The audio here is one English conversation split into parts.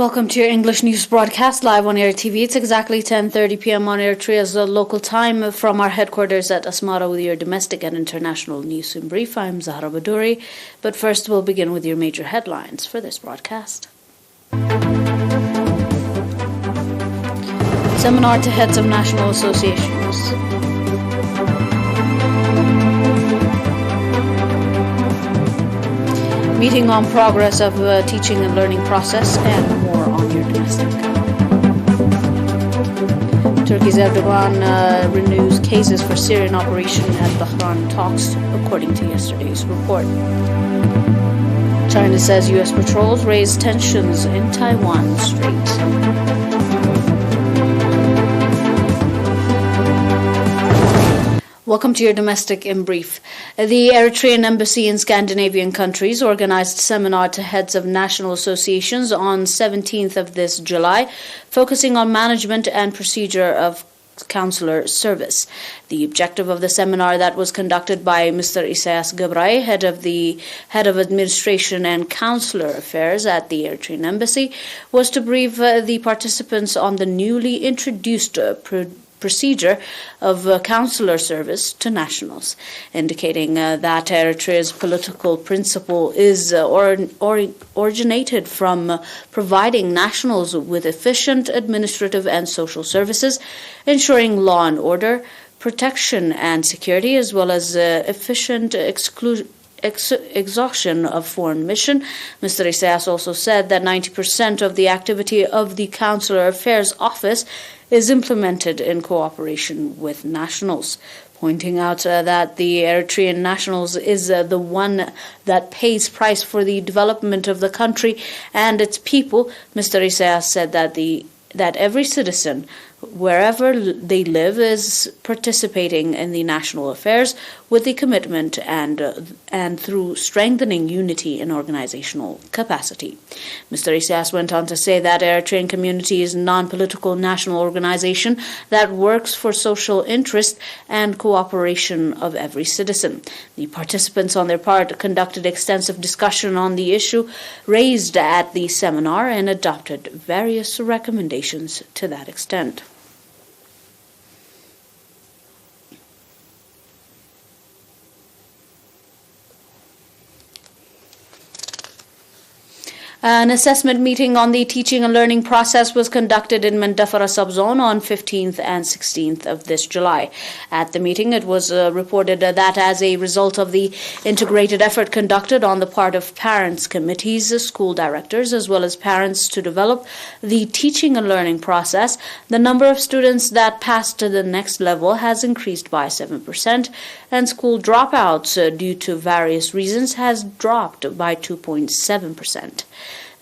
welcome to your English news broadcast live on ERi-TV. It's exactly 10:30 p.m. on Eritrea's local time from our headquarters at Asmara with your domestic and international news in brief. I'm Zahra Badouri, but first we'll begin with your major headlines for this broadcast. Seminar to heads of national associations. Meeting on progress of teaching and learning process, and more on your domestic. Turkey's Erdogan renews cases for Syrian operation at Bahrain talks, according to yesterday's report. China says U.S. patrols raise tensions in Taiwan Strait. Welcome to your domestic in brief. The Eritrean embassy in Scandinavian countries organized a seminar to heads of national associations on 17th of this July, focusing on management and procedure of consular service. The objective of the seminar that was conducted by Mr. Isaias head of administration and consular affairs at the Eritrean embassy, was to brief the participants on the newly introduced procedure of consular service to nationals, indicating that Eritrea's political principle is originated from providing nationals with efficient administrative and social services, ensuring law and order, protection and security, as well as efficient exhaustion of foreign mission. Mr. Isaias also said that 90% of the activity of the Consular Affairs Office is implemented in cooperation with nationals, pointing out that the Eritrean nationals is the one that pays price for the development of the country and its people. Mr. Isaias said that every citizen, wherever they live, is participating in the national affairs with the commitment and through strengthening unity and organizational capacity. Mr. Isaias went on to say that Eritrean community is a non-political national organization that works for social interest and cooperation of every citizen. The participants on their part conducted extensive discussion on the issue raised at the seminar and adopted various recommendations to that extent. An assessment meeting on the teaching and learning process was conducted in Mandafara subzone on 15th and 16th of this July. At the meeting, it was reported that as a result of the integrated effort conducted on the part of parents' committees, school directors, as well as parents to develop the teaching and learning process, the number of students that passed to the next level has increased by 7%, and school dropouts due to various reasons has dropped by 2.7%.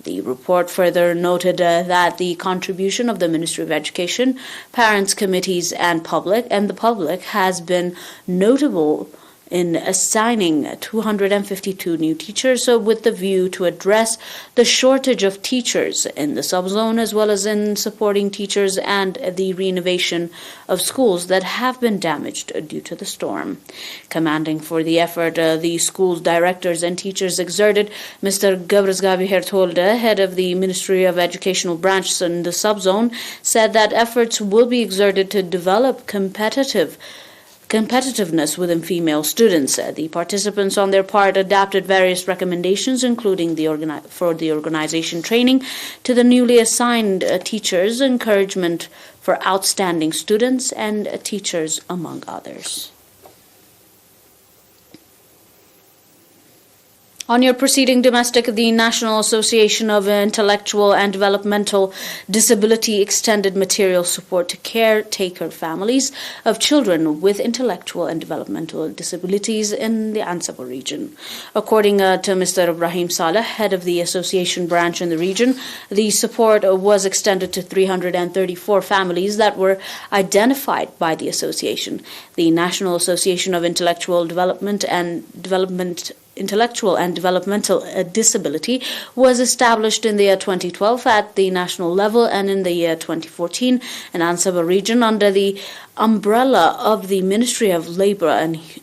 The report further noted that the contribution of the Ministry of Education, parents' committees, and the public has been notable in assigning 252 new teachers with the view to address the shortage of teachers in the subzone, as well as in supporting teachers and the renovation of schools that have been damaged due to the storm. Commanding for the effort, the school's directors and teachers exerted, Mr. Gabrazgavi Hertolde, head of the Ministry of Educational branch in the subzone, said that efforts will be exerted to develop competitiveness within female students. The participants on their part adopted various recommendations, including for the organization training to the newly assigned teachers, encouragement for outstanding students and teachers, among others. On your proceeding domestic, the National Association of Intellectual and Developmental Disability extended material support to caretaker families of children with intellectual and developmental disabilities in the Ansaba region. According to Mr. Ibrahim Saleh, head of the association branch in the region, the support was extended to 334 families that were identified by the association. The National Association of Intellectual Development intellectual and developmental disability was established in the year 2012 at the national level, and in the year 2014 in Ansaba region under the umbrella of the Ministry of Labor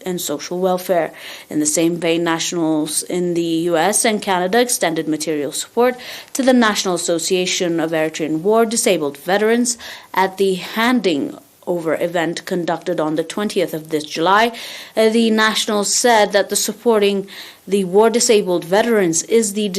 and Social Welfare. In the same vein, nationals in the US and Canada extended material support to the National Association of Eritrean War Disabled Veterans at the handing over event conducted on the 20th of this July. The Nationals said that the supporting the war-disabled veterans is the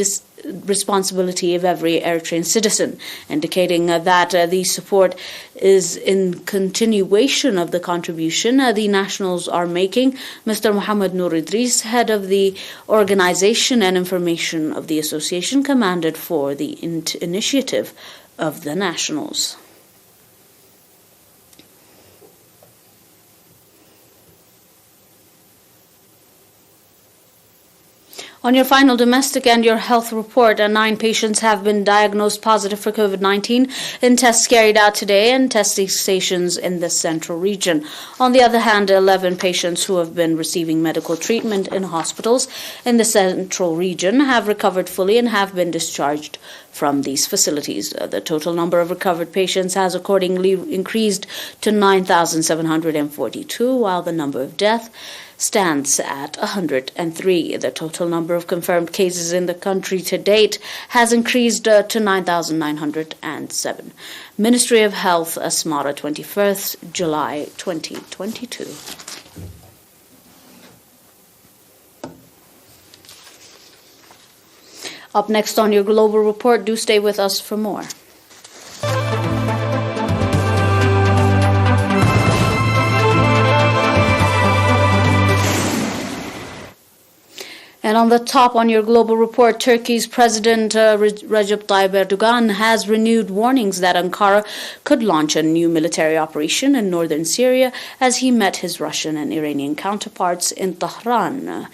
responsibility of every Eritrean citizen, indicating that the support is in continuation of the contribution the Nationals are making. Mr. Muhammad Nur Idris, head of the organization and information of the association, commanded for the initiative of the Nationals. On your final domestic and your health report, 9 patients have been diagnosed positive for COVID-19 in tests carried out today in testing stations in the central region. On the other hand, 11 patients who have been receiving medical treatment in hospitals in the central region have recovered fully and have been discharged from these facilities. The total number of recovered patients has accordingly increased to 9,742, while the number of deaths stands at 103. The total number of confirmed cases in the country to date has increased to 9,907. Ministry of Health, Asmara, 21st July 2022. Up next on your global report, do stay with us for more. And on the top on your global report, Turkey's President Recep Tayyip Erdogan has renewed warnings that Ankara could launch a new military operation in northern Syria as he met his Russian and Iranian counterparts in Tehran,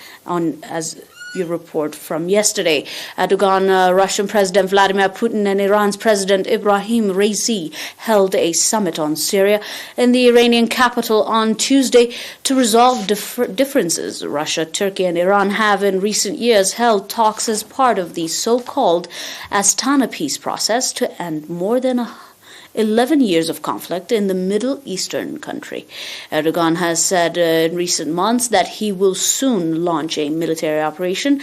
as your report from yesterday. Erdogan, Russian President Vladimir Putin, and Iran's President Ibrahim Raisi held a summit on Syria in the Iranian capital on Tuesday to resolve differences. Russia, Turkey, and Iran have in recent years held talks as part of the so-called Astana peace process to end more than 11 years of conflict in the Middle Eastern country. Erdogan has said in recent months that he will soon launch a military operation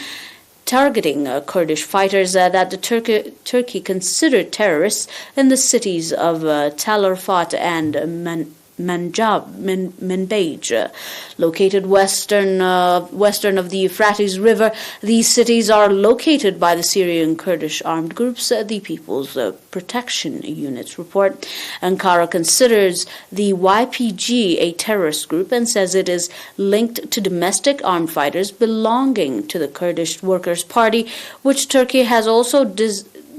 targeting Kurdish fighters that the Turkey considered terrorists in the cities of Tal Afar and Manbij, located western of the Euphrates River. These cities are located by the Syrian Kurdish armed groups, the People's Protection Units report. Ankara considers the YPG a terrorist group and says it is linked to domestic armed fighters belonging to the Kurdish Workers' Party, which Turkey has also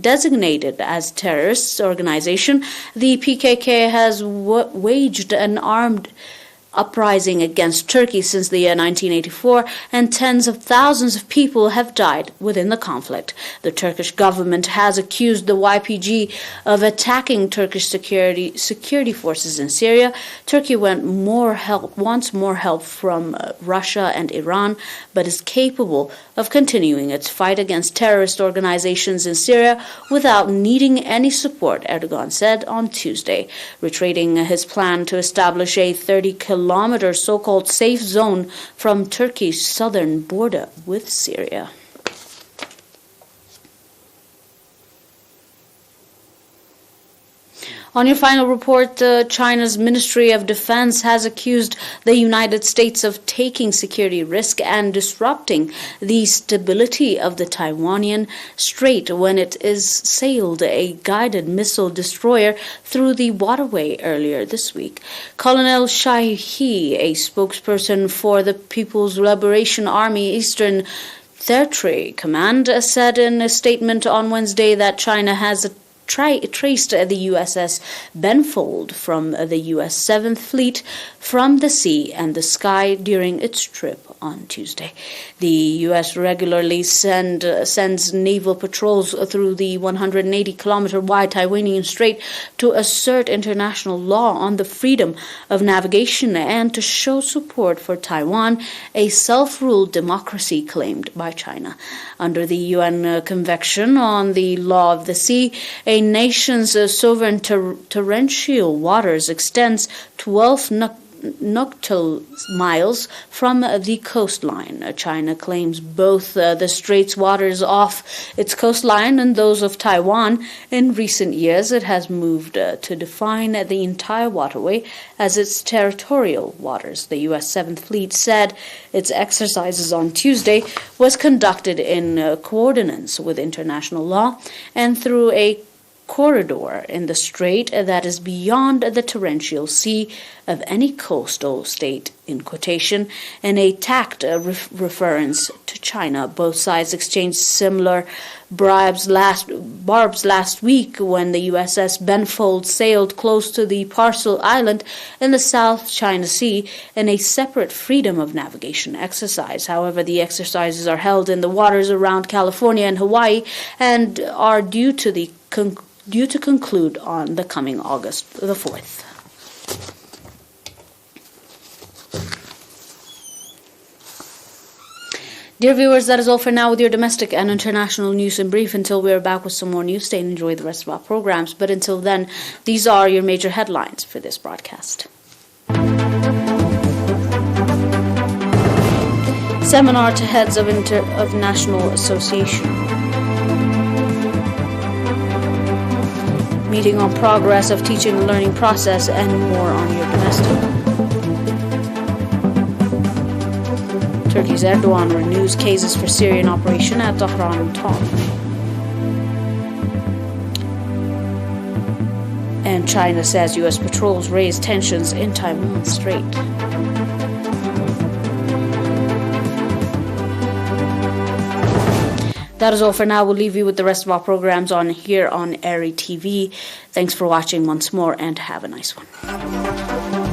designated as terrorist organization. The PKK has waged an armed uprising against Turkey since the year 1984, and tens of thousands of people have died within the conflict. The Turkish government has accused the YPG of attacking Turkish security forces in Syria. Turkey wants more help from Russia and Iran, but is capable of continuing its fight against terrorist organizations in Syria without needing any support, Erdogan said on Tuesday, reiterating his plan to establish a 30-kilometer so-called safe zone from Turkey's southern border with Syria. On your final report, China's Ministry of Defense has accused the United States of taking security risk and disrupting the stability of the Taiwanian Strait when it sailed a guided missile destroyer through the waterway earlier this week. Colonel Shai He, a spokesperson for the People's Liberation Army Eastern Eritrea Command, said in a statement on Wednesday that China has traced the USS Benfold from the U.S. 7th Fleet from the sea and the sky during its trip on Tuesday. The U.S. regularly sends naval patrols through the 180-kilometer wide Taiwan Strait to assert international law on the freedom of navigation and to show support for Taiwan, a self-ruled democracy claimed by China. Under the UN Convention on the Law of the Sea, a nation's sovereign torrential waters extends 12 nautical miles from the coastline. China claims both the strait's waters off its coastline and those of Taiwan. In recent years, it has moved to define the entire waterway as its territorial waters. The U.S. 7th Fleet said its exercises on Tuesday was conducted in coordinates with international law and through a corridor in the strait that is beyond the torrential sea of any coastal state, in quotation, in a tact reference to China. Both sides exchanged similar barbs last week when the USS Benfold sailed close to the Parcel Island in the South China Sea in a separate freedom of navigation exercise. However, the exercises are held in the waters around California and Hawaii and are due to conclude on the coming August the 4th. Dear viewers, that is all for now with your domestic and international news in brief. Until we are back with some more news, stay and enjoy the rest of our programs. But until then, these are your major headlines for this broadcast. Seminar to heads of National Association. Meeting on progress of teaching and learning process, and more on your domestic. Turkey's Erdogan renews cases for Syrian operation at Tehran talk. And China says U.S. patrols raise tensions in Taiwan Strait. That is all for now. We'll leave you with the rest of our programs here on ERi-TV. Thanks for watching once more, and have a nice one.